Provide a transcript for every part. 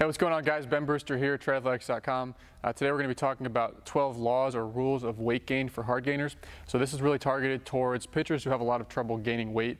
Hey, what's going on, guys? Ben Brewster here, triathletics.com. Today we're going to be talking about 12 laws or rules of weight gain for hard gainers. So this is really targeted towards pitchers who have a lot of trouble gaining weight.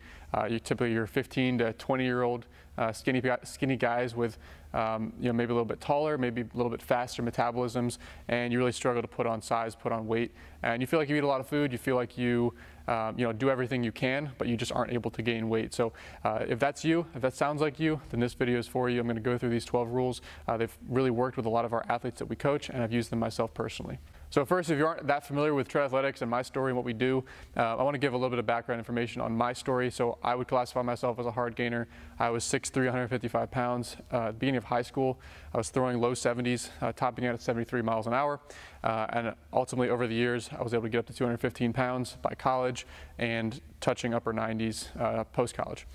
Typically your 15 to 20-year-old skinny guys with maybe a little bit taller, maybe a little bit faster metabolisms, and you really struggle to put on size, put on weight, and you feel like you eat a lot of food, you feel like you do everything you can, but you just aren't able to gain weight. So if that's you, if that sounds like you, then this video is for you. I'm going to go through these 12 rules. They've really worked with a lot of our athletes that we coach, and I've used them myself personally. So first, if you aren't that familiar with triathletics and my story and what we do, I want to give a little bit of background information on my story. So I would classify myself as a hard gainer. I was 6'3", 155 pounds. At the beginning of high school, I was throwing low 70s, topping out at 73 miles an hour. And ultimately, over the years, I was able to get up to 215 pounds by college and touching upper 90s post-college.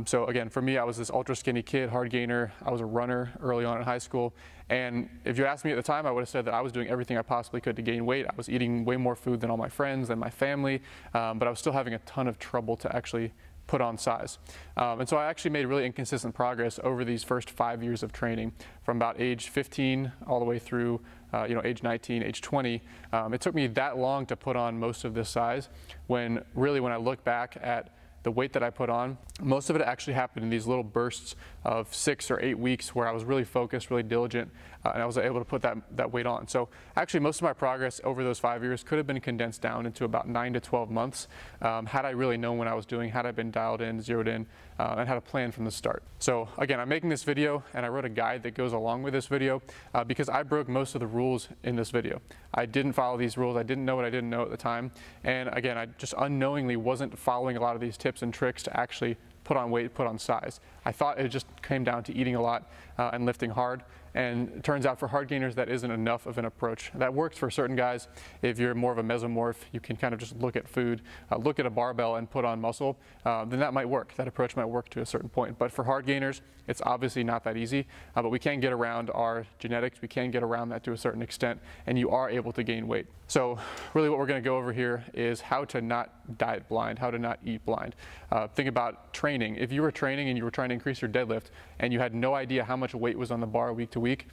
So again, for me, I was this ultra skinny kid, hard gainer. I was a runner early on in high school. And if you asked me at the time, I would have said that I was doing everything I possibly could to gain weight. I was eating way more food than all my friends, than my family, but I was still having a ton of trouble to actually put on size. And so I actually made really inconsistent progress over these first 5 years of training, from about age 15 all the way through age 19, age 20. It took me that long to put on most of this size, when really, when I look back at the weight that I put on, most of it actually happened in these little bursts of 6 or 8 weeks where I was really focused, really diligent, and I was able to put that weight on. So actually most of my progress over those 5 years could have been condensed down into about 9 to 12 months had I really known what I was doing, had I been dialed in, zeroed in, and had a plan from the start. So again, I'm making this video and I wrote a guide that goes along with this video because I broke most of the rules in this video. I didn't follow these rules. I didn't know what I didn't know at the time. And again, I just unknowingly wasn't following a lot of these tips and tricks to actually put on weight, put on size. I thought it just came down to eating a lot and lifting hard. And it turns out for hard gainers, that isn't enough of an approach. That works for certain guys. If you're more of a mesomorph, you can kind of just look at food, look at a barbell and put on muscle, then that might work. That approach might work to a certain point. But for hard gainers, it's obviously not that easy, but we can get around our genetics. We can get around that to a certain extent, and you are able to gain weight. So really what we're gonna go over here is how to not diet blind, how to not eat blind. Think about training. If you were training and you were trying to increase your deadlift and you had no idea how much weight was on the bar week to week,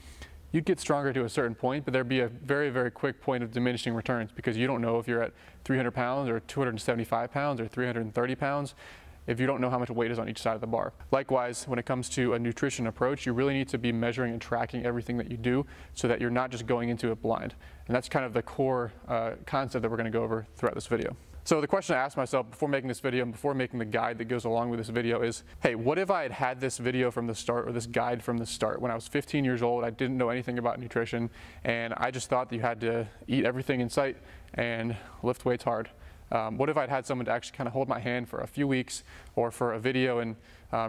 you'd get stronger to a certain point, but there'd be a very, very quick point of diminishing returns because you don't know if you're at 300 pounds or 275 pounds or 330 pounds if you don't know how much weight is on each side of the bar. Likewise, when it comes to a nutrition approach, you really need to be measuring and tracking everything that you do so that you're not just going into it blind. And that's kind of the core concept that we're going to go over throughout this video. So the question I asked myself before making this video and before making the guide that goes along with this video is, hey, what if I had had this video from the start, or this guide from the start? When I was 15 years old, I didn't know anything about nutrition, and I just thought that you had to eat everything in sight and lift weights hard. What if I'd had someone to actually kind of hold my hand for a few weeks or for a video and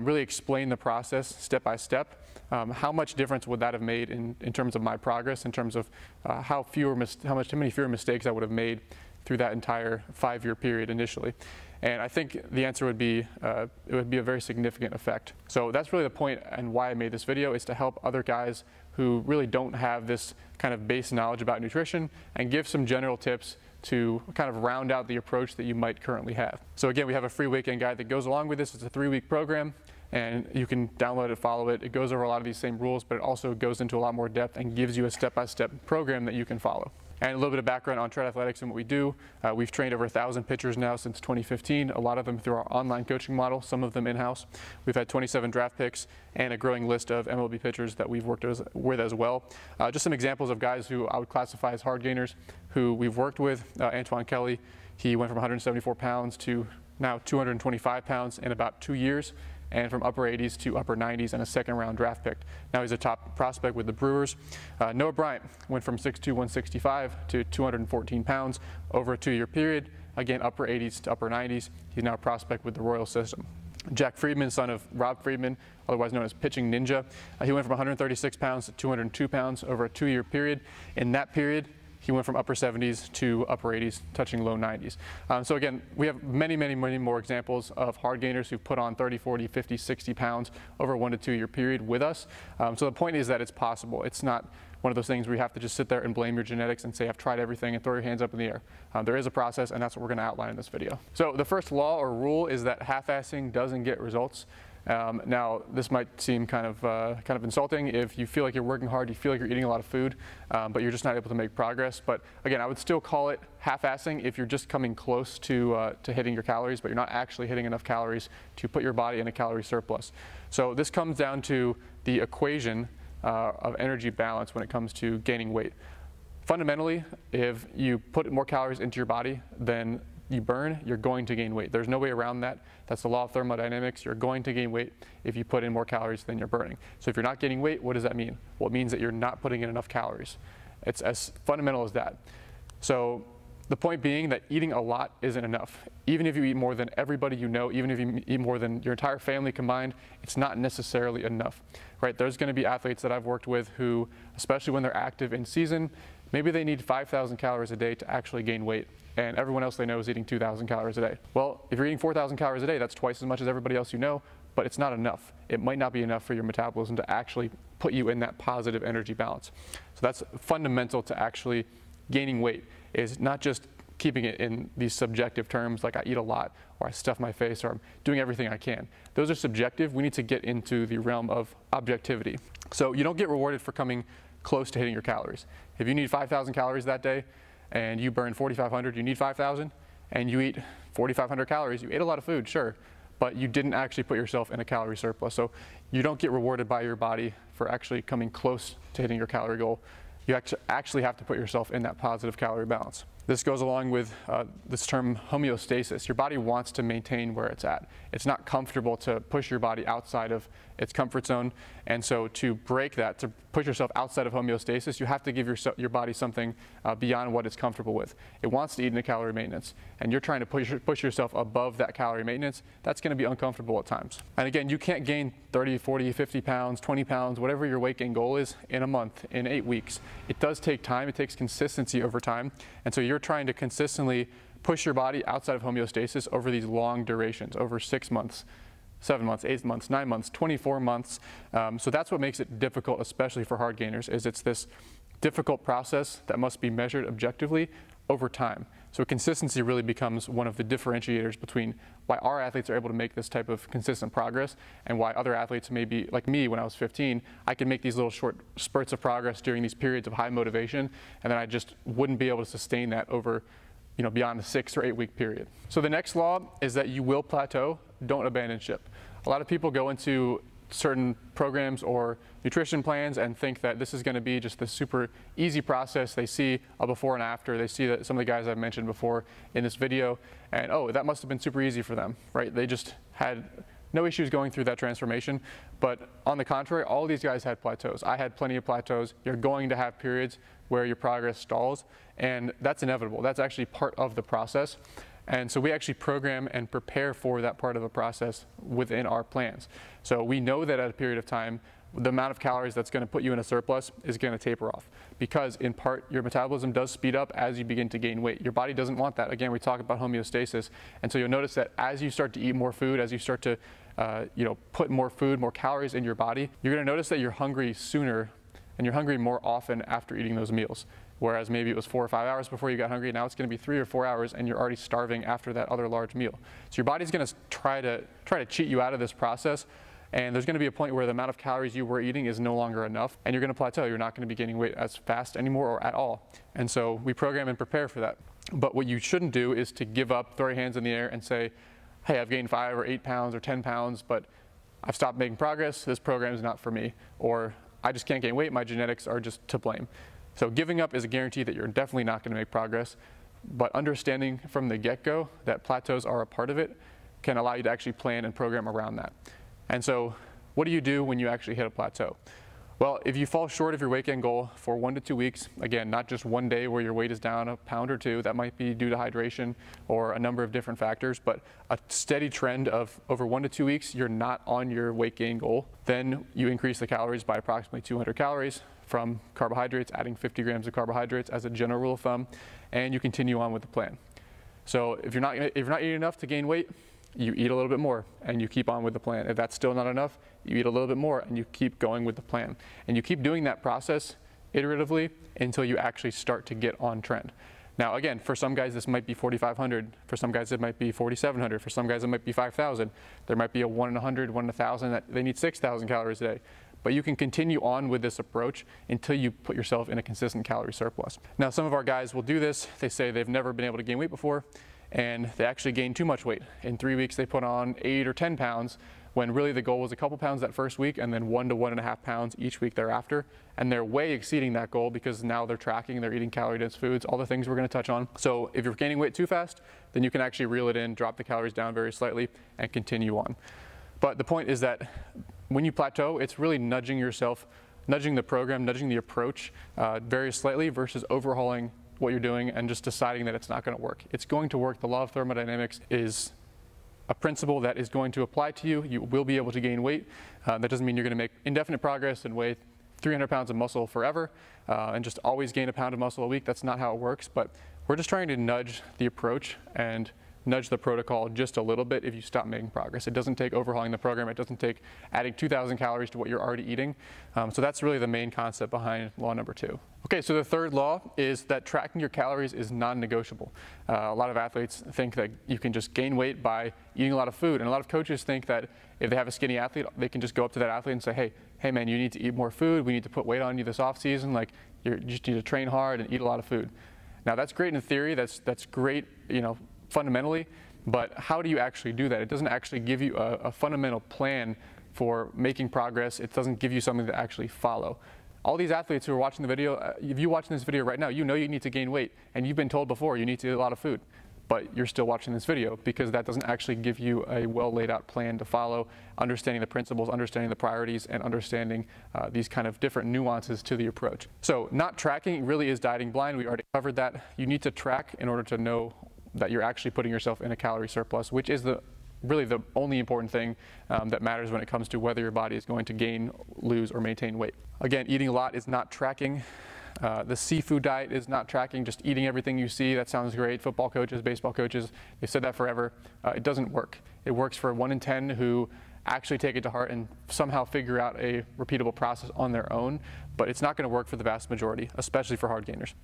really explain the process step by step? How much difference would that have made in terms of my progress, in terms of how many fewer mistakes I would have made through that entire 5-year period initially? And I think the answer would be, it would be a very significant effect. So that's really the point and why I made this video, is to help other guys who really don't have this kind of base knowledge about nutrition and give some general tips to kind of round out the approach that you might currently have. So again, we have a free weekend guide that goes along with this. It's a 3-week program, and you can download it, follow it. It goes over a lot of these same rules, but it also goes into a lot more depth and gives you a step-by-step program that you can follow. And a little bit of background on triathletics and what we do. We've trained over 1,000 pitchers now since 2015, a lot of them through our online coaching model, some of them in-house. We've had 27 draft picks and a growing list of MLB pitchers that we've worked with as well. Just some examples of guys who I would classify as hard gainers who we've worked with. Antoine Kelly, he went from 174 pounds to now 225 pounds in about 2 years, and from upper 80s to upper 90s and a second-round draft pick. Now he's a top prospect with the Brewers. Noah Bryant went from 6'2", 165 to 214 pounds over a 2-year period. Again, upper 80s to upper 90s. He's now a prospect with the Royal system. Jack Friedman, son of Rob Friedman, otherwise known as Pitching Ninja. He went from 136 pounds to 202 pounds over a 2-year period. In that period, he went from upper 70s to upper 80s, touching low 90s. So again, we have many, many, many more examples of hard gainers who've put on 30, 40, 50, 60 pounds over a 1 to 2 year period with us. So the point is that it's possible. It's not one of those things where you have to just sit there and blame your genetics and say, I've tried everything, and throw your hands up in the air. There is a process, and that's what we're going to outline in this video. So the first law or rule is that half-assing doesn't get results. Now, this might seem kind of insulting if you feel like you're working hard, you feel like you're eating a lot of food, but you're just not able to make progress. But again, I would still call it half-assing if you're just coming close to hitting your calories, but you're not actually hitting enough calories to put your body in a calorie surplus. So this comes down to the equation of energy balance when it comes to gaining weight. Fundamentally, if you put more calories into your body than you burn, you're going to gain weight. There's no way around that. That's the law of thermodynamics. You're going to gain weight if you put in more calories than you're burning. So if you're not gaining weight, what does that mean? Well, it means that you're not putting in enough calories. It's as fundamental as that. So the point being that eating a lot isn't enough. Even if you eat more than everybody you know, even if you eat more than your entire family combined, it's not necessarily enough, right? There's going to be athletes that I've worked with who, especially when they're active in season, maybe they need 5,000 calories a day to actually gain weight, and everyone else they know is eating 2,000 calories a day. Well, if you're eating 4,000 calories a day, that's twice as much as everybody else you know, but it's not enough. It might not be enough for your metabolism to actually put you in that positive energy balance. So that's fundamental to actually gaining weight, is not just keeping it in these subjective terms like I eat a lot, or I stuff my face, or I'm doing everything I can. Those are subjective. We need to get into the realm of objectivity. So you don't get rewarded for coming close to hitting your calories. If you need 5,000 calories that day and you burn 4,500, you need 5,000, and you eat 4,500 calories, you ate a lot of food, sure, but you didn't actually put yourself in a calorie surplus. So you don't get rewarded by your body for actually coming close to hitting your calorie goal. You actually have to put yourself in that positive calorie balance. This goes along with this term homeostasis. Your body wants to maintain where it's at. It's not comfortable to push your body outside of its comfort zone. And so to break that, to push yourself outside of homeostasis, you have to give your body something beyond what it's comfortable with. It wants to eat in a calorie maintenance, and you're trying to push yourself above that calorie maintenance. That's going to be uncomfortable at times. And again, you can't gain 30, 40, 50 pounds, 20 pounds, whatever your weight gain goal is in a month, in 8 weeks. It does take time. It takes consistency over time. And so you're trying to consistently push your body outside of homeostasis over these long durations, over 6 months, 7 months, 8 months, 9 months, 24 months. So that's what makes it difficult, especially for hard gainers, is it's this difficult process that must be measured objectively over time. So consistency really becomes one of the differentiators between why our athletes are able to make this type of consistent progress and why other athletes, maybe like me when I was 15, I could make these little short spurts of progress during these periods of high motivation, and then I just wouldn't be able to sustain that over, beyond a 6 or 8 week period. So the next law is that you will plateau, don't abandon ship. A lot of people go into certain programs or nutrition plans and think that this is going to be just this super easy process. They see a before and after. They see that some of the guys I've mentioned before in this video, and oh, that must have been super easy for them, right? They just had no issues going through that transformation. But on the contrary, all of these guys had plateaus. I had plenty of plateaus. You're going to have periods where your progress stalls, and that's inevitable. That's actually part of the process. And so we actually program and prepare for that part of the process within our plans. So we know that at a period of time, the amount of calories that's going to put you in a surplus is going to taper off, because in part your metabolism does speed up as you begin to gain weight. Your body doesn't want that. Again, we talk about homeostasis, and so you'll notice that as you start to eat more food, as you start to put more food, more calories in your body, you're going to notice that you're hungry sooner and you're hungry more often after eating those meals. Whereas maybe it was 4 or 5 hours before you got hungry, now it's going to be 3 or 4 hours and you're already starving after that other large meal. So your body's going to try to cheat you out of this process, and there's going to be a point where the amount of calories you were eating is no longer enough, and you're going to plateau. You're not going to be gaining weight as fast anymore or at all. And so we program and prepare for that. But what you shouldn't do is to give up, throw your hands in the air and say, hey, I've gained 5 or 8 pounds or 10 pounds, but I've stopped making progress. This program is not for me. Or I just can't gain weight. My genetics are just to blame. So giving up is a guarantee that you're definitely not going to make progress, but understanding from the get-go that plateaus are a part of it can allow you to actually plan and program around that. And so what do you do when you actually hit a plateau? Well, if you fall short of your weight gain goal for 1 to 2 weeks, again, not just one day where your weight is down a pound or 2, that might be due to hydration or a number of different factors, but a steady trend of over 1 to 2 weeks, you're not on your weight gain goal, then you increase the calories by approximately 200 calories from carbohydrates, adding 50 grams of carbohydrates as a general rule of thumb, and you continue on with the plan. So if you're not eating enough to gain weight, you eat a little bit more and you keep on with the plan. If that's still not enough, you eat a little bit more and you keep going with the plan. And you keep doing that process iteratively until you actually start to get on trend. Now again, for some guys this might be 4,500, for some guys it might be 4,700, for some guys it might be 5,000. There might be a 1 in 100, 1 in 1,000 that they need 6,000 calories a day. But you can continue on with this approach until you put yourself in a consistent calorie surplus. Now some of our guys will do this. They say they've never been able to gain weight before, and they actually gain too much weight. In 3 weeks they put on 8 or 10 pounds, when really the goal was a couple pounds that first week and then 1 to 1.5 pounds each week thereafter. And they're way exceeding that goal because now they're tracking, they're eating calorie-dense foods, all the things we're gonna touch on. So if you're gaining weight too fast, then you can actually reel it in, drop the calories down very slightly, and continue on. But the point is that when you plateau, it's really nudging yourself, nudging the program, nudging the approach very slightly versus overhauling what you're doing and just deciding that it's not gonna work. It's going to work. The law of thermodynamics is a principle that is going to apply to you. You will be able to gain weight. That doesn't mean you're going to make indefinite progress and weigh 300 pounds of muscle forever and just always gain a pound of muscle a week. That's not how it works, but we're just trying to nudge the approach and nudge the protocol just a little bit if you stop making progress. It doesn't take overhauling the program. It doesn't take adding 2,000 calories to what you're already eating. So that's really the main concept behind law number 2. Okay, so the third law is that tracking your calories is non-negotiable. A lot of athletes think that you can just gain weight by eating a lot of food, and a lot of coaches think that if they have a skinny athlete, they can just go up to that athlete and say, hey man, you need to eat more food. We need to put weight on you this off season. Like you just need to train hard and eat a lot of food. Now that's great in theory. That's great, fundamentally, but how do you actually do that? It doesn't actually give you a fundamental plan for making progress. It doesn't give you something to actually follow. All these athletes who are watching the video, if you're watching this video right now, you know you need to gain weight, and you've been told before you need to eat a lot of food, but you're still watching this video because that doesn't actually give you a well laid out plan to follow, understanding the principles, understanding the priorities, and understanding these kind of different nuances to the approach. So not tracking really is dieting blind. We already covered that. You need to track in order to know that you're actually putting yourself in a calorie surplus, which is really the only important thing that matters when it comes to whether your body is going to gain, lose, or maintain weight. Again, eating a lot is not tracking. The seafood diet is not tracking, just eating everything you see. That sounds great. Football coaches, baseball coaches, they've said that forever. It doesn't work. It works for 1 in 10 who actually take it to heart and somehow figure out a repeatable process on their own, but it's not going to work for the vast majority, especially for hard gainers.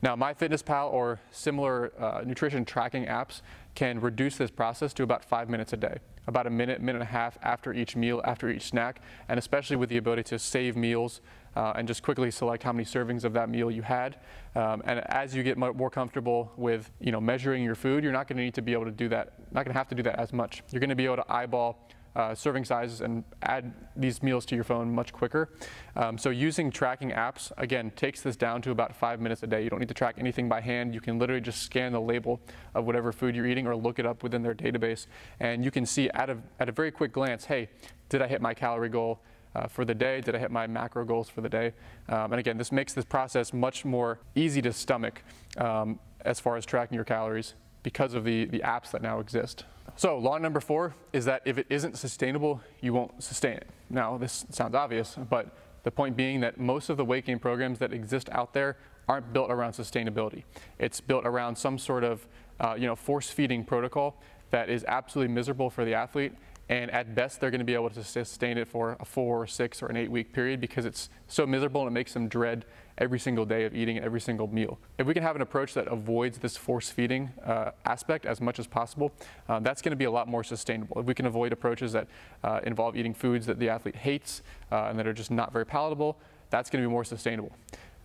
Now, MyFitnessPal or similar nutrition tracking apps can reduce this process to about 5 minutes a day, about a minute, minute and a half after each meal, after each snack, and especially with the ability to save meals and just quickly select how many servings of that meal you had. And as you get more comfortable with measuring your food, you're not going to need to be able to do that, not going to have to do that as much. You're going to be able to eyeball serving sizes and add these meals to your phone much quicker. So using tracking apps, again, takes this down to about 5 minutes a day. You don't need to track anything by hand. You can literally just scan the label of whatever food you're eating or look it up within their database. And you can see at a very quick glance, hey, did I hit my calorie goal for the day? Did I hit my macro goals for the day? And again, this makes this process much more easy to stomach as far as tracking your calories because of the apps that now exist. So law number 4 is that if it isn't sustainable, you won't sustain it. Now, this sounds obvious, but the point being that most of the weight gain programs that exist out there aren't built around sustainability. It's built around some sort of force-feeding protocol that is absolutely miserable for the athlete, and at best they're going to be able to sustain it for a 4 or 6 or an 8-week period because it's so miserable and it makes them dread every single day of eating every single meal. If we can have an approach that avoids this force-feeding aspect as much as possible, that's going to be a lot more sustainable. If we can avoid approaches that involve eating foods that the athlete hates and that are just not very palatable, that's going to be more sustainable.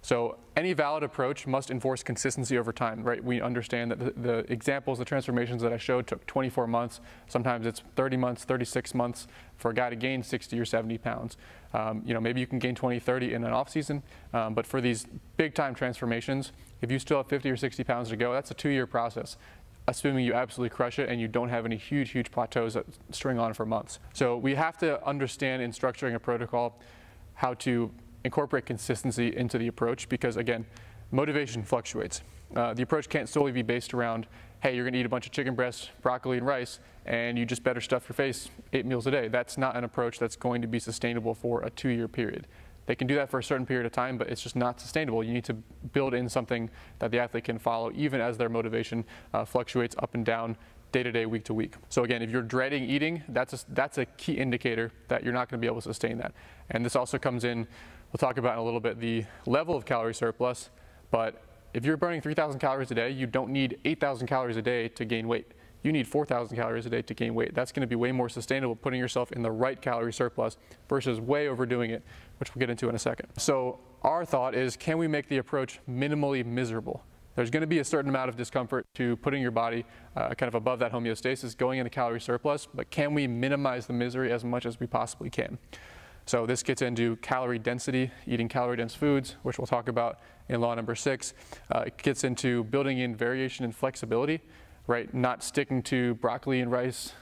So any valid approach must enforce consistency over time, right? We understand that the examples, the transformations that I showed took 24 months. Sometimes it's 30 months, 36 months for a guy to gain 60 or 70 pounds. Maybe you can gain 20, 30 in an off season, but for these big time transformations, if you still have 50 or 60 pounds to go, that's a 2-year process, assuming you absolutely crush it and you don't have any huge plateaus that string on for months. So we have to understand in structuring a protocol how to incorporate consistency into the approach because, again, motivation fluctuates. The approach can't solely be based around, hey, you're going to eat a bunch of chicken breasts, broccoli, and rice, and you just better stuff your face 8 meals a day. That's not an approach that's going to be sustainable for a 2-year period. They can do that for a certain period of time, but it's just not sustainable. You need to build in something that the athlete can follow even as their motivation fluctuates up and down day to day, week to week. So again, if you're dreading eating, that's a key indicator that you're not going to be able to sustain that. And this also comes in, we'll talk about in a little bit, the level of calorie surplus, but If you're burning 3,000 calories a day, you don't need 8,000 calories a day to gain weight. You need 4,000 calories a day to gain weight. That's going to be way more sustainable, putting yourself in the right calorie surplus versus way overdoing it, which we'll get into in a second. So our thought is, can we make the approach minimally miserable? There's going to be a certain amount of discomfort to putting your body kind of above that homeostasis, going into calorie surplus, but can we minimize the misery as much as we possibly can? So this gets into calorie density, eating calorie-dense foods, which we'll talk about in law number 6. It gets into building in variation and flexibility, right? Not sticking to broccoli and rice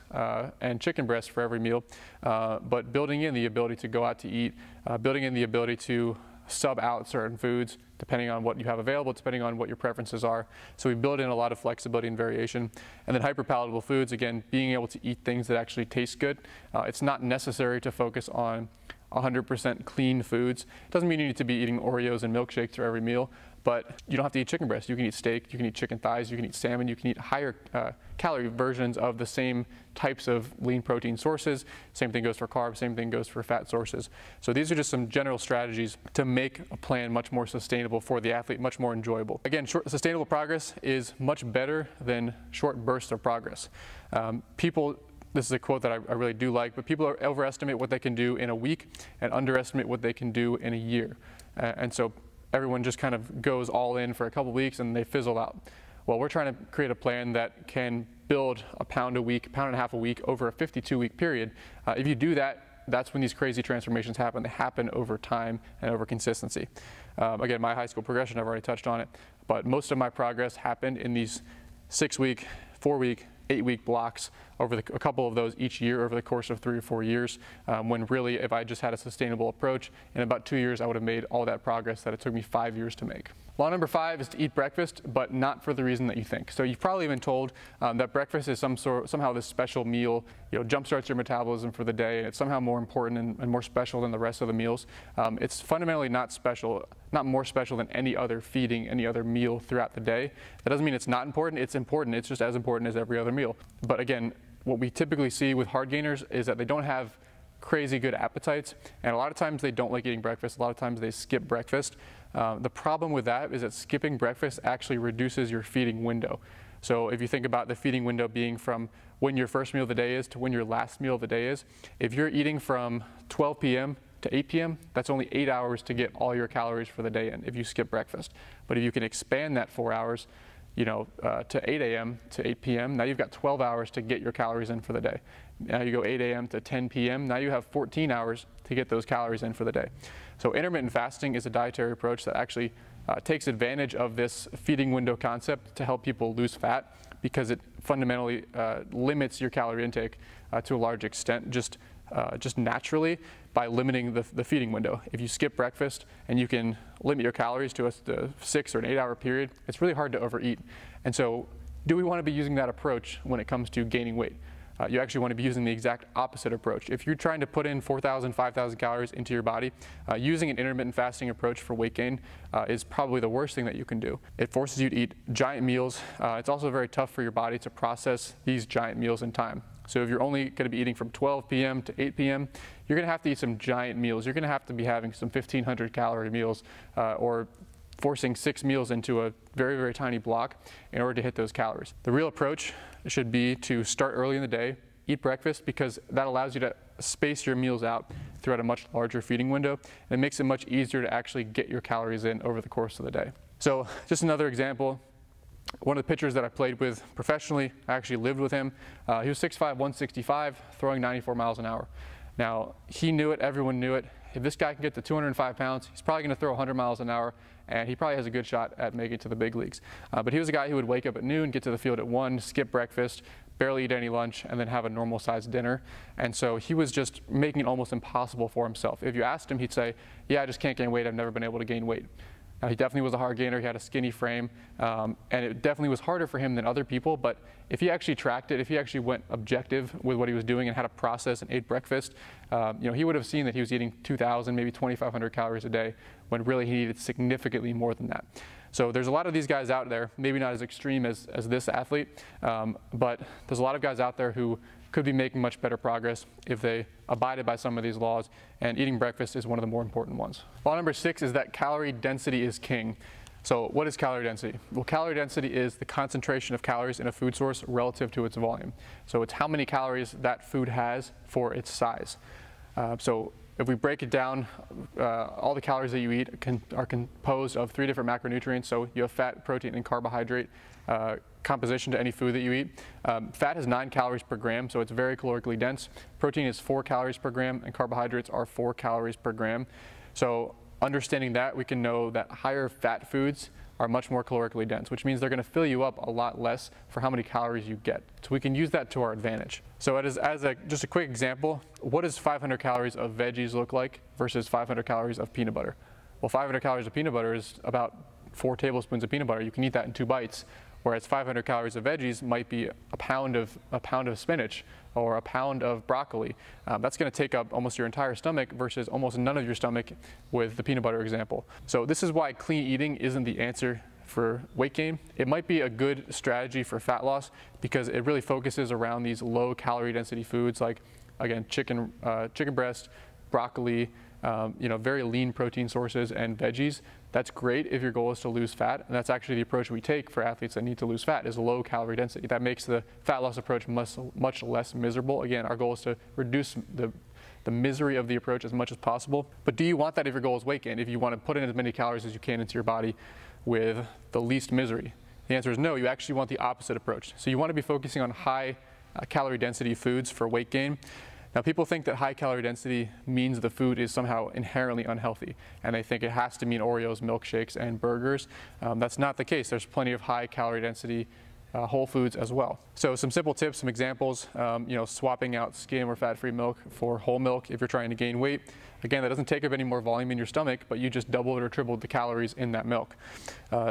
and chicken breast for every meal, but building in the ability to go out to eat, building in the ability to sub out certain foods depending on what you have available, depending on what your preferences are. So we build in a lot of flexibility and variation. And then hyperpalatable foods, again, being able to eat things that actually taste good. It's not necessary to focus on 100% clean foods. It doesn't mean you need to be eating Oreos and milkshakes for every meal, but you don't have to eat chicken breast. You can eat steak, you can eat chicken thighs, you can eat salmon, you can eat higher calorie versions of the same types of lean protein sources. Same thing goes for carbs, same thing goes for fat sources. So these are just some general strategies to make a plan much more sustainable for the athlete, much more enjoyable. Again, sustainable progress is much better than short bursts of progress. This is a quote that I really do like, but people overestimate what they can do in a week and underestimate what they can do in a year. And so everyone just kind of goes all in for a couple weeks and they fizzle out. Well, we're trying to create a plan that can build a pound a week, pound and a half a week over a 52-week period. If you do that, that's when these crazy transformations happen. They happen over time and over consistency. Again, my high school progression, I've already touched on it, but most of my progress happened in these 6-week, 4-week, 8-week blocks over a couple of those each year over the course of 3 or 4 years, when really if I just had a sustainable approach, in about 2 years I would have made all that progress that it took me 5 years to make. Law number 5 is to eat breakfast, but not for the reason that you think. So you've probably been told that breakfast is somehow this special meal, jumpstarts your metabolism for the day, and it's somehow more important and more special than the rest of the meals. It's fundamentally not special, not more special than any other feeding, any other meal throughout the day. That doesn't mean it's not important. It's important. It's just as important as every other meal. But again, what we typically see with hard gainers is that they don't have crazy good appetites, and a lot of times they don't like eating breakfast. A lot of times they skip breakfast. The problem with that is that skipping breakfast actually reduces your feeding window. So if you think about the feeding window being from when your first meal of the day is to when your last meal of the day is, if you're eating from 12 p.m. to 8 p.m., that's only 8 hours to get all your calories for the day in if you skip breakfast. But if you can expand that 4 hours, to 8 a.m. to 8 p.m., now you've got 12 hours to get your calories in for the day. Now you go 8 a.m. to 10 p.m., now you have 14 hours to get those calories in for the day. So intermittent fasting is a dietary approach that actually takes advantage of this feeding window concept to help people lose fat, because it fundamentally limits your calorie intake to a large extent, just naturally, by limiting the feeding window. If you skip breakfast and you can limit your calories to a 6 or an 8 hour period, it's really hard to overeat. And so do we want to be using that approach when it comes to gaining weight? You actually want to be using the exact opposite approach. If you're trying to put in 4,000, 5,000 calories into your body, using an intermittent fasting approach for weight gain is probably the worst thing that you can do. It forces you to eat giant meals. It's also very tough for your body to process these giant meals in time. So if you're only going to be eating from 12 p.m. to 8 p.m., you're going to have to eat some giant meals. You're going to have to be having some 1,500 calorie meals or forcing 6 meals into a very, very tiny block in order to hit those calories. The real approach should be to start early in the day, eat breakfast, because that allows you to space your meals out throughout a much larger feeding window, and it makes it much easier to actually get your calories in over the course of the day. So just another example. One of the pitchers that I played with professionally, I actually lived with him. He was 6'5", 165, throwing 94 miles an hour. Now, he knew it, everyone knew it. If this guy can get to 205 pounds, he's probably going to throw 100 miles an hour, and he probably has a good shot at making it to the big leagues. But he was a guy who would wake up at noon, get to the field at 1, skip breakfast, barely eat any lunch, and then have a normal-sized dinner. And so he was just making it almost impossible for himself. If you asked him, he'd say, yeah, I just can't gain weight. I've never been able to gain weight. Now, he definitely was a hard gainer. He had a skinny frame, and it definitely was harder for him than other people. But if he actually tracked it, if he actually went objective with what he was doing and had a process and ate breakfast, he would have seen that he was eating 2,000, maybe 2,500 calories a day, when really he needed significantly more than that. So there's a lot of these guys out there, maybe not as extreme as this athlete, but there's a lot of guys out there who could be making much better progress if they abided by some of these laws, and eating breakfast is one of the more important ones. Law number 6 is that calorie density is king. So what is calorie density? Well, calorie density is the concentration of calories in a food source relative to its volume. So it's how many calories that food has for its size. So if we break it down, all the calories that you eat are composed of 3 different macronutrients. So you have fat, protein, and carbohydrate composition to any food that you eat. Fat has 9 calories per gram, so it's very calorically dense. Protein is 4 calories per gram, and carbohydrates are 4 calories per gram. So understanding that, we can know that higher fat foods are much more calorically dense, which means they're going to fill you up a lot less for how many calories you get. So we can use that to our advantage. So just a quick example, what does 500 calories of veggies look like versus 500 calories of peanut butter? Well, 500 calories of peanut butter is about 4 tablespoons of peanut butter. You can eat that in 2 bites. Whereas 500 calories of veggies might be a pound of spinach or a pound of broccoli. That's going to take up almost your entire stomach versus almost none of your stomach with the peanut butter example. So this is why clean eating isn't the answer for weight gain. It might be a good strategy for fat loss because it really focuses around these low calorie density foods like, again, chicken breast, broccoli, very lean protein sources, and veggies. That's great if your goal is to lose fat, and that's actually the approach we take for athletes that need to lose fat, is low calorie density. That makes the fat loss approach much less miserable. Again, our goal is to reduce the misery of the approach as much as possible. But do you want that if your goal is weight gain? If you want to put in as many calories as you can into your body with the least misery? The answer is no. You actually want the opposite approach. So you want to be focusing on high calorie density foods for weight gain. Now, people think that high calorie density means the food is somehow inherently unhealthy, and they think it has to mean Oreos, milkshakes, and burgers. That's not the case. There's plenty of high calorie density whole foods as well. So some simple tips, some examples, swapping out skim or fat-free milk for whole milk if you're trying to gain weight. Again, that doesn't take up any more volume in your stomach, but you just doubled or tripled the calories in that milk.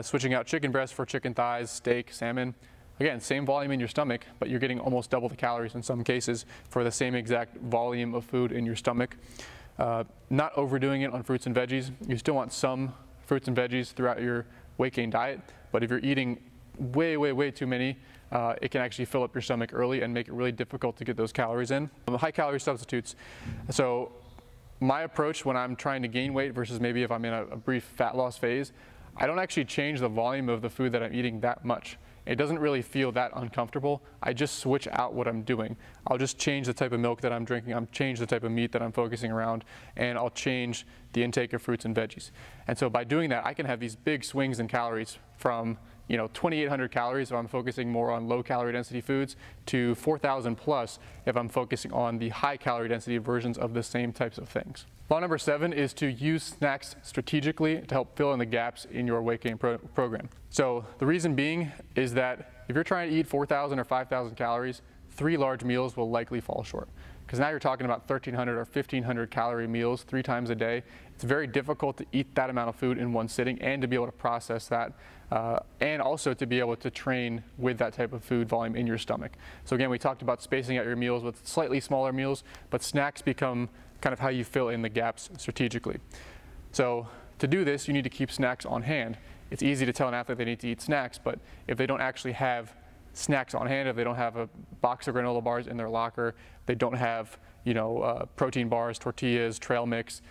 Switching out chicken breast for chicken thighs, steak, salmon. Again, same volume in your stomach, but you're getting almost double the calories in some cases for the same exact volume of food in your stomach. Not overdoing it on fruits and veggies. You still want some fruits and veggies throughout your weight gain diet, but if you're eating way too many, it can actually fill up your stomach early and make it really difficult to get those calories in. High calorie substitutes. So my approach when I'm trying to gain weight versus maybe if I'm in a brief fat loss phase, I don't actually change the volume of the food that I'm eating that much. It doesn't really feel that uncomfortable. I just switch out what I'm doing. I'll just change the type of milk that I'm drinking, I'll change the type of meat that I'm focusing around, and I'll change the intake of fruits and veggies. And so by doing that, I can have these big swings in calories from 2,800 calories if I'm focusing more on low calorie density foods to 4,000 plus if I'm focusing on the high calorie density versions of the same types of things. Law number 7 is to use snacks strategically to help fill in the gaps in your weight gain program. So the reason being is that if you're trying to eat 4,000 or 5,000 calories, 3 large meals will likely fall short. Because now you're talking about 1,300 or 1,500 calorie meals 3 times a day. It's very difficult to eat that amount of food in one sitting and to be able to process that and also to be able to train with that type of food volume in your stomach. So again, we talked about spacing out your meals with slightly smaller meals, but snacks become kind of how you fill in the gaps strategically. So to do this, you need to keep snacks on hand. It's easy to tell an athlete they need to eat snacks, but if they don't actually have snacks on hand, if they don't have a box of granola bars in their locker, they don't have protein bars, tortillas, trail mix,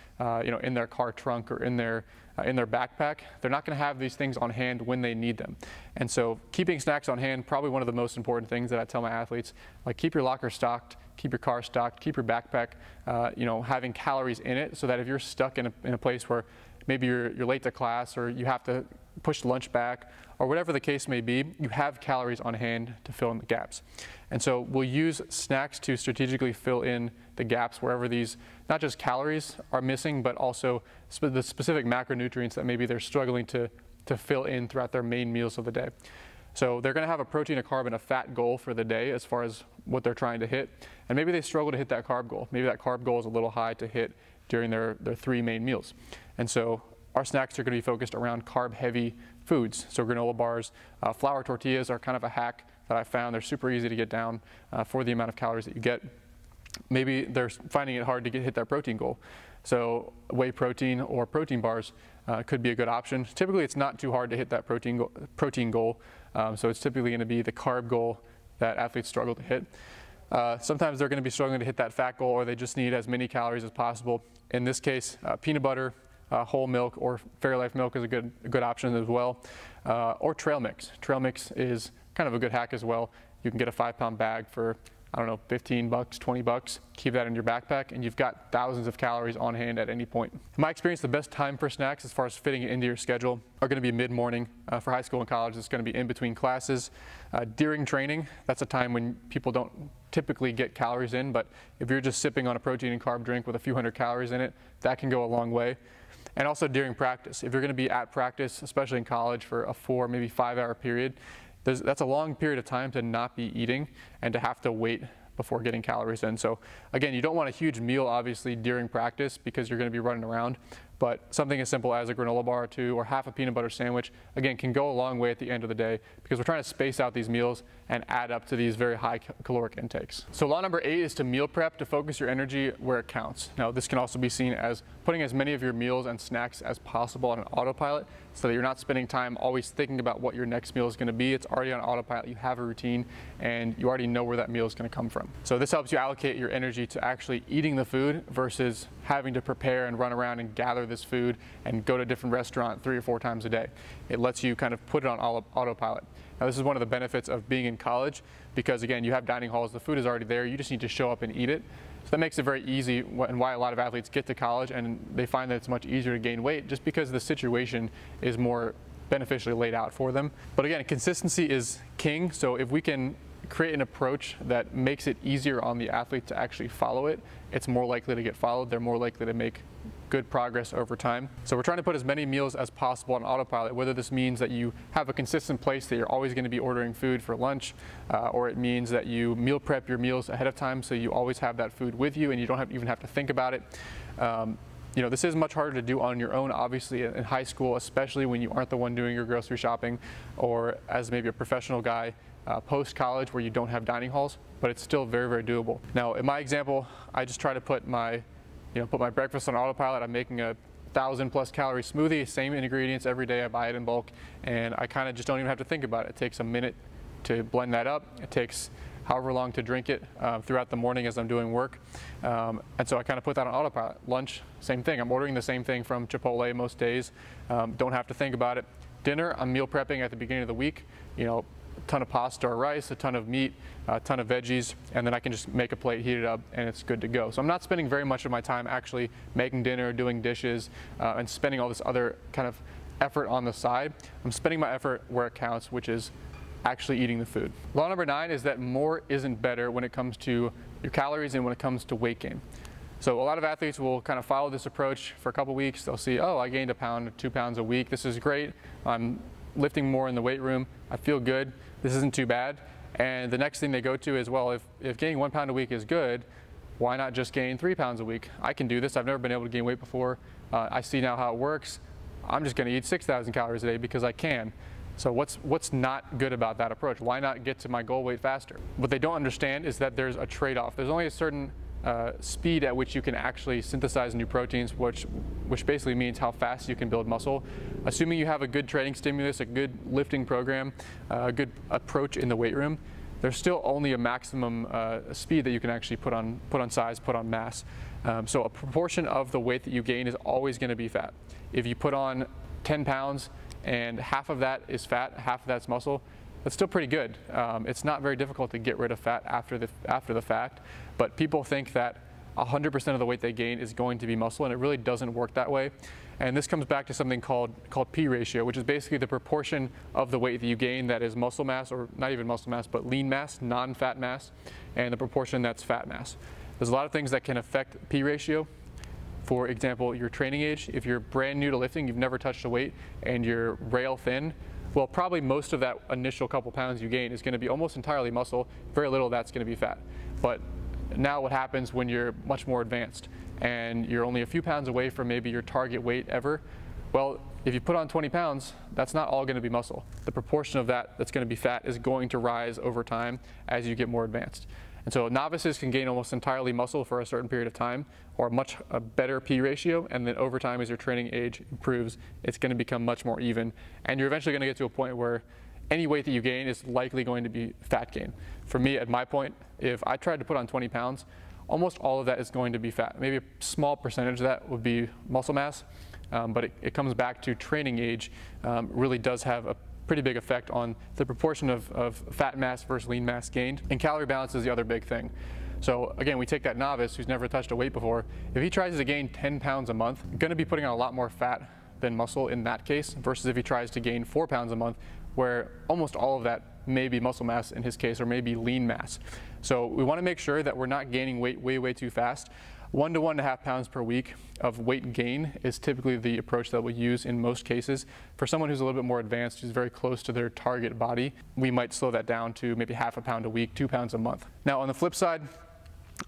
in their car trunk or in their backpack, they're not going to have these things on hand when they need them. And so keeping snacks on hand, probably one of the most important things that I tell my athletes, like keep your locker stocked, keep your car stocked, keep your backpack, having calories in it so that if you're stuck in a place where maybe you're late to class or you have to push lunch back or whatever the case may be, you have calories on hand to fill in the gaps. And so we'll use snacks to strategically fill in the gaps wherever these, not just calories are missing, but also the specific macronutrients that maybe they're struggling to fill in throughout their main meals of the day. So they're going to have a protein, a carb, and a fat goal for the day as far as what they're trying to hit. And maybe they struggle to hit that carb goal. Maybe that carb goal is a little high to hit during their 3 main meals. And so our snacks are going to be focused around carb-heavy foods. So granola bars, flour tortillas are kind of a hack that I found. They're super easy to get down for the amount of calories that you get. Maybe they're finding it hard to hit that protein goal. So whey protein or protein bars could be a good option. Typically, it's not too hard to hit that protein goal. So it's typically going to be the carb goal that athletes struggle to hit. Sometimes they're going to be struggling to hit that fat goal, or they just need as many calories as possible. In this case, peanut butter, whole milk or Fairlife milk is a good option as well, or trail mix. Trail mix is kind of a good hack as well. You can get a 5-pound bag for, I don't know, 15 bucks, 20 bucks, keep that in your backpack, and you've got thousands of calories on hand at any point. In my experience, the best time for snacks as far as fitting it into your schedule are going to be mid-morning. For high school and college, it's going to be in between classes. During training, that's a time when people don't typically get calories in, but if you're just sipping on a protein and carb drink with a few hundred calories in it, that can go a long way. And also during practice. If you're going to be at practice, especially in college, for a 4, maybe 5-hour period, that's a long period of time to not be eating and to have to wait before getting calories in. So again, you don't want a huge meal obviously during practice because you're going to be running around, but something as simple as a granola bar or 2 or half a peanut butter sandwich, again, can go a long way at the end of the day because we're trying to space out these meals and add up to these very high caloric intakes. So law number 8 is to meal prep to focus your energy where it counts. Now this can also be seen as putting as many of your meals and snacks as possible on an autopilot so that you're not spending time always thinking about what your next meal is going to be. It's already on autopilot, you have a routine, and you already know where that meal is going to come from. So this helps you allocate your energy to actually eating the food versus having to prepare and run around and gather this food and go to a different restaurant 3 or 4 times a day. It lets you kind of put it on autopilot. Now this is one of the benefits of being in college because again, you have dining halls, the food is already there, you just need to show up and eat it. So that makes it very easy, and why a lot of athletes get to college and they find that it's much easier to gain weight just because the situation is more beneficially laid out for them. But again, consistency is king, so if we can create an approach that makes it easier on the athlete to actually follow it, it's more likely to get followed, they're more likely to make good progress over time. So we're trying to put as many meals as possible on autopilot, whether this means that you have a consistent place that you're always going to be ordering food for lunch, or it means that you meal prep your meals ahead of time so you always have that food with you and you don't even have to think about it. You know, this is much harder to do on your own, obviously, in high school, especially when you aren't the one doing your grocery shopping, or as maybe a professional guy post-college where you don't have dining halls, but it's still very, very doable. Now, in my example, I just try to put my breakfast on autopilot. I'm making a 1,000+ calorie smoothie, same ingredients every day. I buy it in bulk, and I kind of just don't even have to think about it. It takes a minute to blend that up. It takes however long to drink it throughout the morning as I'm doing work. And so I kind of put that on autopilot. Lunch, same thing. I'm ordering the same thing from Chipotle most days. Don't have to think about it. Dinner, I'm meal prepping at the beginning of the week. You know, a ton of pasta or rice, a ton of meat, a ton of veggies, and then I can just make a plate, heat it up, and it's good to go. So I'm not spending very much of my time actually making dinner, doing dishes, and spending all this other kind of effort on the side. I'm spending my effort where it counts, which is actually eating the food. Law number 9 is that more isn't better when it comes to your calories and when it comes to weight gain. So a lot of athletes will kind of follow this approach for a couple weeks. They'll see, oh, I gained 1 pound, 2 pounds a week. This is great. I'm lifting more in the weight room. I feel good. This isn't too bad. And the next thing they go to is, well, if gaining 1 pound a week is good, why not just gain 3 pounds a week? I can do this. I've never been able to gain weight before. I see now how it works. I'm just going to eat 6,000 calories a day because I can. So what's not good about that approach? Why not get to my goal weight faster? What they don't understand is that there's a trade-off. There's only a certain speed at which you can actually synthesize new proteins, which basically means how fast you can build muscle. Assuming you have a good training stimulus, a good lifting program, a good approach in the weight room, there's still only a maximum speed that you can actually put on size, put on mass. So a proportion of the weight that you gain is always going to be fat. If you put on 10 pounds and half of that is fat, half of that's muscle, that's still pretty good. It's not very difficult to get rid of fat after the fact, but people think that 100% of the weight they gain is going to be muscle, and it really doesn't work that way. And this comes back to something called P ratio, which is basically the proportion of the weight that you gain that is muscle mass, or not even muscle mass, but lean mass, non-fat mass, and the proportion that's fat mass. There's a lot of things that can affect P ratio. For example, your training age. If you're brand new to lifting, you've never touched a weight, and you're rail thin, well, probably most of that initial couple pounds you gain is going to be almost entirely muscle. Very little of that's going to be fat. But now what happens when you're much more advanced and you're only a few pounds away from maybe your target weight ever? Well, if you put on 20 pounds, that's not all going to be muscle. The proportion of that that's going to be fat is going to rise over time as you get more advanced. And so novices can gain almost entirely muscle for a certain period of time, or a better P ratio, and then over time as your training age improves, it's going to become much more even, and you're eventually going to get to a point where any weight that you gain is likely going to be fat gain. For me, at my point, if I tried to put on 20 pounds, almost all of that is going to be fat. Maybe a small percentage of that would be muscle mass, but it comes back to training age really does have a pretty big effect on the proportion of fat mass versus lean mass gained. And calorie balance is the other big thing. So again, we take that novice who's never touched a weight before. If he tries to gain 10 pounds a month, going to be putting on a lot more fat than muscle in that case, versus if he tries to gain 4 pounds a month, where almost all of that may be muscle mass in his case, or maybe lean mass. So we want to make sure that we're not gaining weight way too fast. 1 to 1.5 pounds per week of weight gain is typically the approach that we use in most cases. For someone who's a little bit more advanced, who's very close to their target body, we might slow that down to maybe 0.5 pound a week, 2 pounds a month. Now on the flip side,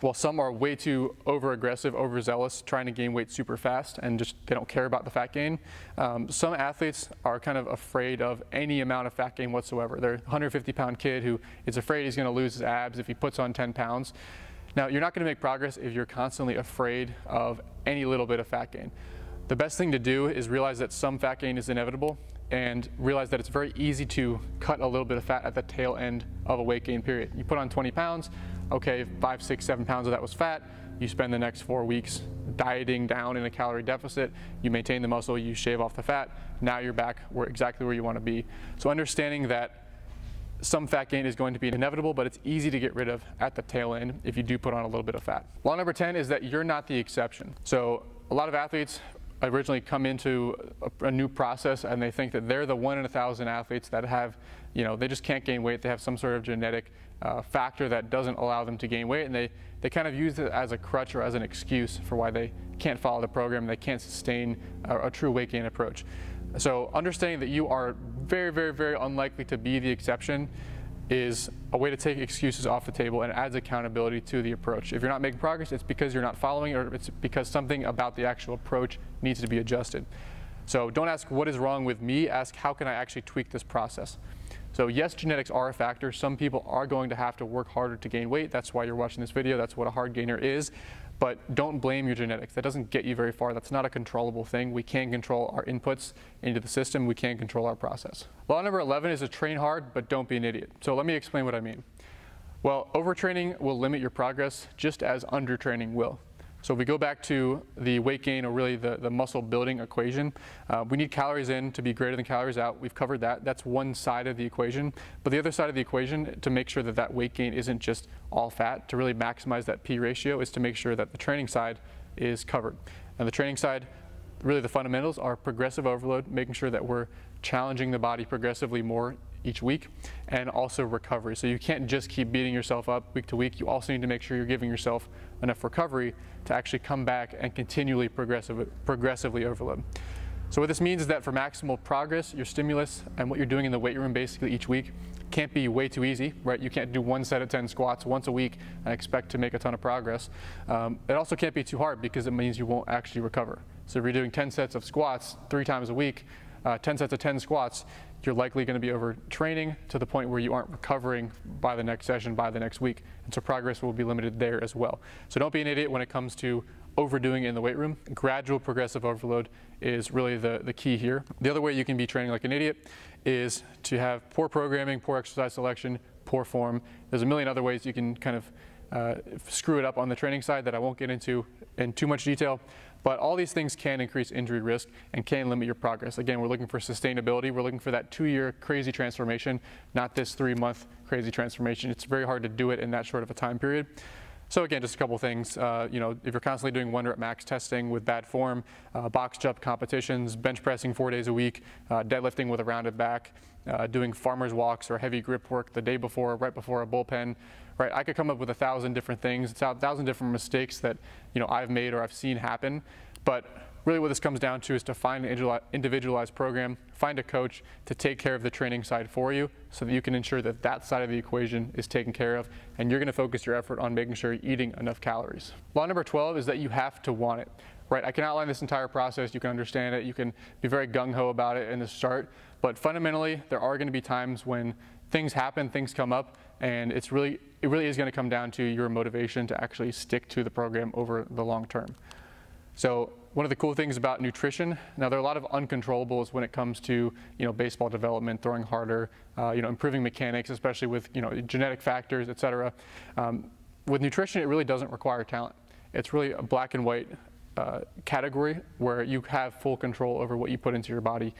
while some are way too over-aggressive, overzealous, trying to gain weight super fast and just they don't care about the fat gain, some athletes are kind of afraid of any amount of fat gain whatsoever. They're a 150-pound kid who is afraid he's going to lose his abs if he puts on 10 pounds. Now, you're not going to make progress if you're constantly afraid of any little bit of fat gain. The best thing to do is realize that some fat gain is inevitable and realize that it's very easy to cut a little bit of fat at the tail end of a weight gain period. You put on 20 pounds, okay, 5, 6, 7 pounds of that was fat. You spend the next 4 weeks dieting down in a calorie deficit. You maintain the muscle, you shave off the fat. Now you're back exactly where you want to be. So understanding that some fat gain is going to be inevitable, but it's easy to get rid of at the tail end if you do put on a little bit of fat. Law number 10 is that you're not the exception. So a lot of athletes originally come into a new process and they think that they're the 1 in 1,000 athletes that have, they just can't gain weight. They have some sort of genetic factor that doesn't allow them to gain weight, and they kind of use it as a crutch or as an excuse for why they can't follow the program and they can't sustain a true weight gain approach. So understanding that you are very unlikely to be the exception is a way to take excuses off the table and adds accountability to the approach. If you're not making progress, it's because you're not following, or it's because something about the actual approach needs to be adjusted. So don't ask what is wrong with me, ask how can I actually tweak this process. So yes, genetics are a factor. Some people are going to have to work harder to gain weight. That's why you're watching this video. That's what a hard gainer is. But don't blame your genetics. That doesn't get you very far. That's not a controllable thing. We can control our inputs into the system. We can control our process. Law number 11 is to train hard, but don't be an idiot. So let me explain what I mean. Well, overtraining will limit your progress just as undertraining will. So if we go back to the weight gain, or really the muscle building equation, we need calories in to be greater than calories out. We've covered that. That's one side of the equation. But the other side of the equation, to make sure that that weight gain isn't just all fat, to really maximize that P ratio, is to make sure that the training side is covered. And the training side, really the fundamentals are progressive overload, making sure that we're challenging the body progressively more each week, and also recovery. So you can't just keep beating yourself up week to week. You also need to make sure you're giving yourself enough recovery to actually come back and continually progressively overload. So what this means is that for maximal progress, your stimulus and what you're doing in the weight room basically each week can't be way too easy, right? You can't do 1 set of 10 squats once a week and expect to make a ton of progress. It also can't be too hard, because it means you won't actually recover. So if you're doing 10 sets of squats 3 times a week, 10 sets of 10 squats, you're likely going to be overtraining to the point where you aren't recovering by the next session, by the next week. And so progress will be limited there as well. So don't be an idiot when it comes to overdoing it in the weight room. Gradual progressive overload is really the key here. The other way you can be training like an idiot is to have poor programming, poor exercise selection, poor form. There's a million other ways you can kind of screw it up on the training side that I won't get into in too much detail. But all these things can increase injury risk and can limit your progress. Again, we're looking for sustainability. We're looking for that 2-year crazy transformation, not this 3-month crazy transformation. It's very hard to do it in that short of a time period. So again, just a couple things. If you're constantly doing 1 rep max testing with bad form, box jump competitions, bench pressing 4 days a week, deadlifting with a rounded back, doing farmer's walks or heavy grip work the day before, right before a bullpen, right? I could come up with 1,000 different things, 1,000 different mistakes that I've made or I've seen happen. But really what this comes down to is to find an individualized program, find a coach to take care of the training side for you, so that you can ensure that that side of the equation is taken care of, and you're going to focus your effort on making sure you're eating enough calories. Law number 12 is that you have to want it. Right, I can outline this entire process, you can understand it, you can be very gung-ho about it in the start, but fundamentally there are going to be times when things happen, things come up, and it really is going to come down to your motivation to actually stick to the program over the long term. So one of the cool things about nutrition, now there are a lot of uncontrollables when it comes to baseball development, throwing harder, improving mechanics, especially with genetic factors, etc. With nutrition, it really doesn't require talent. It's really a black and white category where you have full control over what you put into your body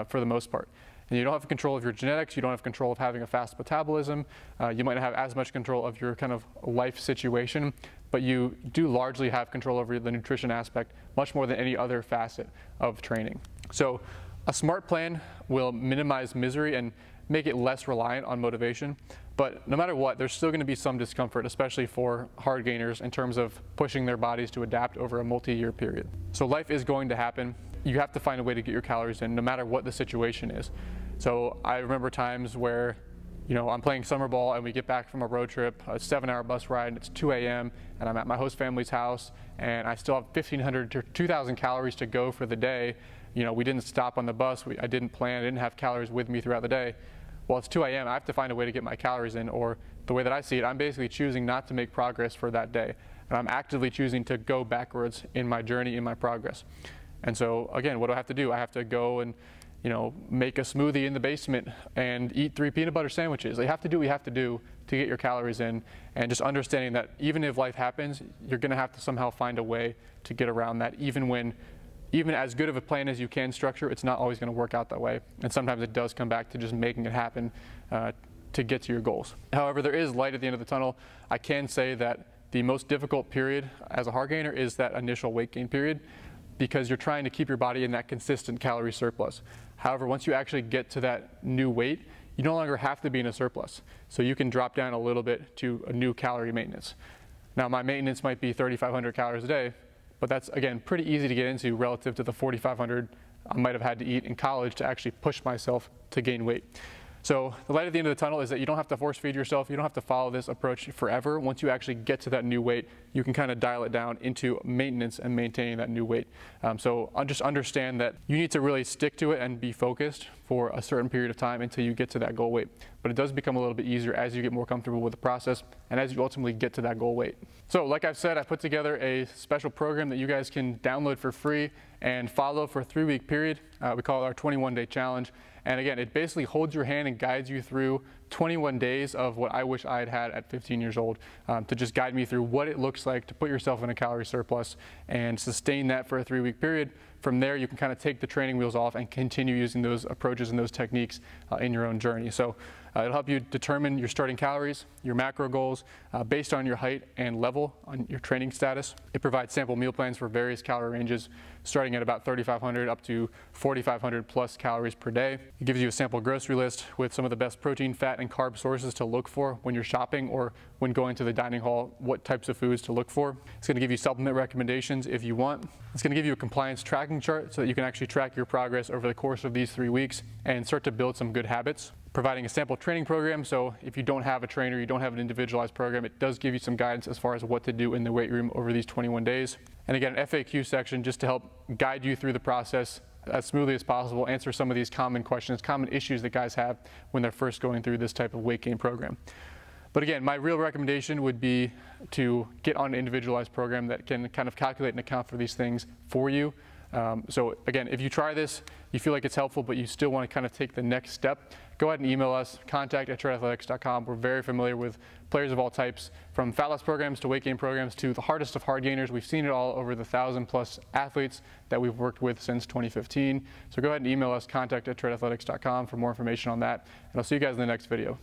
for the most part. And you don't have control of your genetics, you don't have control of having a fast metabolism, you might not have as much control of your kind of life situation, but you do largely have control over the nutrition aspect much more than any other facet of training. So a smart plan will minimize misery and make it less reliant on motivation. But no matter what, there's still going to be some discomfort, especially for hard gainers, in terms of pushing their bodies to adapt over a multi-year period. So life is going to happen. You have to find a way to get your calories in, no matter what the situation is. So I remember times where, you know, I'm playing summer ball and we get back from a road trip, a 7-hour bus ride, and it's 2 a.m. and I'm at my host family's house and I still have 1,500 to 2,000 calories to go for the day. You know, we didn't stop on the bus, I didn't plan, I didn't have calories with me throughout the day. Well, it's 2 a.m., I have to find a way to get my calories in, or the way that I see it, I'm basically choosing not to make progress for that day. And I'm actively choosing to go backwards in my journey, in my progress. And so, again, what do I have to do? I have to go and, you know, make a smoothie in the basement and eat 3 peanut butter sandwiches. You have to do what you have to do to get your calories in, and just understanding that even if life happens, you're gonna have to somehow find a way to get around that, even as good of a plan as you can structure, it's not always gonna work out that way. And sometimes it does come back to just making it happen to get to your goals. However, there is light at the end of the tunnel. I can say that the most difficult period as a hard gainer is that initial weight gain period, because you're trying to keep your body in that consistent calorie surplus. However, once you actually get to that new weight, you no longer have to be in a surplus. So you can drop down a little bit to a new calorie maintenance. Now, my maintenance might be 3,500 calories a day, but that's, again, pretty easy to get into relative to the 4,500 I might have had to eat in college to actually push myself to gain weight. So the light at the end of the tunnel is that you don't have to force feed yourself. You don't have to follow this approach forever. Once you actually get to that new weight, you can kind of dial it down into maintenance and maintaining that new weight. So just understand that you need to really stick to it and be focused for a certain period of time until you get to that goal weight. But it does become a little bit easier as you get more comfortable with the process and as you ultimately get to that goal weight. So like I've said, I put together a special program that you guys can download for free and follow for a 3-week period. We call it our 21-day challenge. And again, it basically holds your hand and guides you through 21 days of what I wish I had had at 15 years old, to just guide me through what it looks like to put yourself in a calorie surplus and sustain that for a 3-week period. From there, you can kind of take the training wheels off and continue using those approaches and those techniques in your own journey. So it'll help you determine your starting calories, your macro goals, based on your height and level on your training status. It provides sample meal plans for various calorie ranges, starting at about 3,500 up to 4,500 plus calories per day. It gives you a sample grocery list with some of the best protein, fat, and carb sources to look for when you're shopping or when going to the dining hall, what types of foods to look for. It's going to give you supplement recommendations if you want. It's going to give you a compliance tracking chart so that you can actually track your progress over the course of these 3 weeks and start to build some good habits. Providing a sample training program, so if you don't have a trainer, you don't have an individualized program, it does give you some guidance as far as what to do in the weight room over these 21 days. And again, an FAQ section just to help guide you through the process as smoothly as possible, answer some of these common questions, common issues that guys have when they're first going through this type of weight gain program. But again, my real recommendation would be to get on an individualized program that can kind of calculate and account for these things for you. So again, if you try this, you feel like it's helpful, but you still want to kind of take the next step, go ahead and email us, contact@treadathletics.com. We're very familiar with players of all types, from fat loss programs to weight gain programs to the hardest of hard gainers. We've seen it all over the 1,000+ athletes that we've worked with since 2015. So go ahead and email us, contact@treadathletics.com for more information on that. And I'll see you guys in the next video.